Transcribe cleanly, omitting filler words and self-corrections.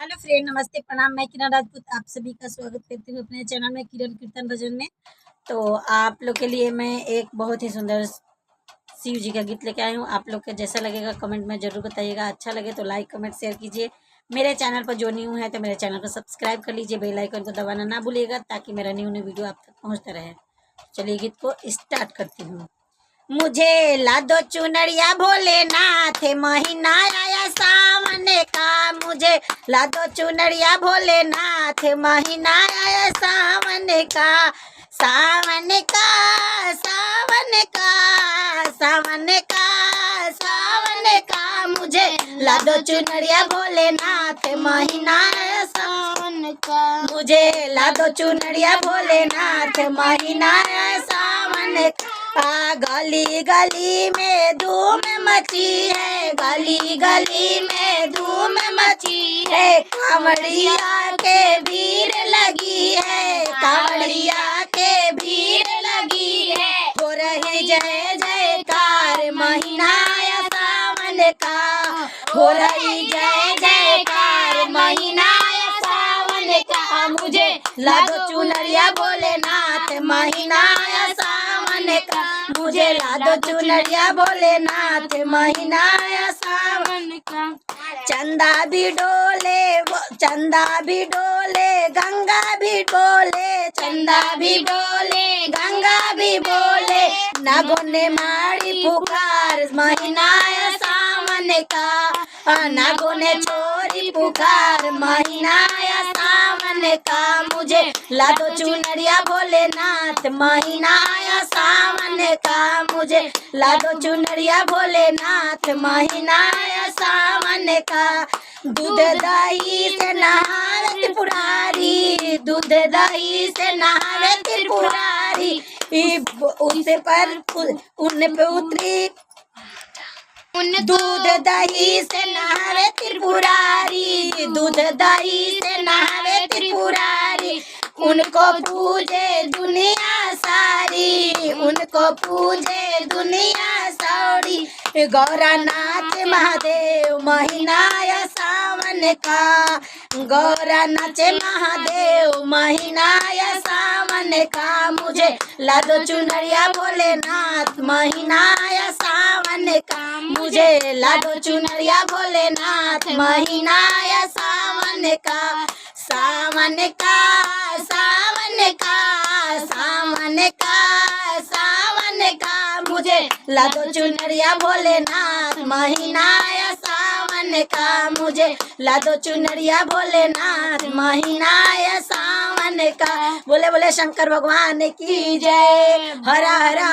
Hello friend, नमस्ते, प्रणाम। मैं किरण राजपूत आप सभी का स्वागत करती हूँ अपने चैनल में किरण कीर्तन भजन में। तो आप लोग के लिए मैं एक बहुत ही सुंदर शिव जी का गीत लेके आई हूँ। आप लोग को जैसा लगेगा कमेंट में जरूर बताइएगा। अच्छा लगे तो लाइक कमेंट शेयर कीजिए। मेरे चैनल पर जो न्यू है तो मेरे चैनल को सब्सक्राइब कर लीजिए, बेल आइकन को दबाना ना भूलिएगा ताकि मेरा न्यू वीडियो आप तक पहुँचता रहे। चलिए गीत को स्टार्ट करती हूँ। मुझे लादो चुनरिया भोलेनाथ, महीना आया सावन का। मुझे लादो चुनरिया भोलेनाथ, महीना आया सावन का। सावन का सावन का सावन का सावन का। मुझे लादो चुनरिया भोलेनाथ, महीना आया सावन का। मुझे लादो चुनरिया भोलेनाथ, महीना आया सावन का। गली गली में धूम मची है, गली गली में धूम मची है। कांवड़िया के भीड़ लगी है, कांवड़िया के भीड़ लगी है। हो रही जय जयकार, महीना आया सावन का। हो रही जय जयकार, महीना आया सावन का। मुझे लादो चुनरिया भोलेनाथ, महीना आया सावन का। मुझे लादो चुनरिया भोलेनाथ, महीना आया सावन का। चंदा भी डोले, चंदा भी डोले, गंगा भी डोले। चंदा भी डोले, गंगा भी बोले। नागों ने मारी पुकार, महीना आया सावन का। नागों ने छोरी पुकार, महीना आया सावन का। मुझे लादो चुनरिया भोलेनाथ, महीना आया सावन का। मुझे लादो चुनरिया भोलेनाथ, महीना आया सावन का। दूध दही से नहावे त्रिपुरारी, दूध दही से नहावे त्रिपुरारी। उनसे पर उन पे उतरी, दूध दही से नहावे त्रिपुरारी, दूध दही से नहावे त्रिपुरारी। उनको पूजे दुनिया सारी, उनको पूजे दुनिया सारी। गौरानाथ महादेव, महीना आया सावन का। गौरानाथ महादेव, महीना आया सावन का। मुझे लादो चुनरिया भोलेनाथ, महीना आया सावन का। मुझे लादो चुनरिया भोलेनाथ, महीना आया सावन का। सावन का सावन का सावन का सावन का। मुझे लादो चुनरिया भोलेनाथ, महीना आया सावन का। मुझे लादो चुनरिया भोलेनाथ, महीना आया सावन का। बोले बोले शंकर भगवान की जय। हरा हरा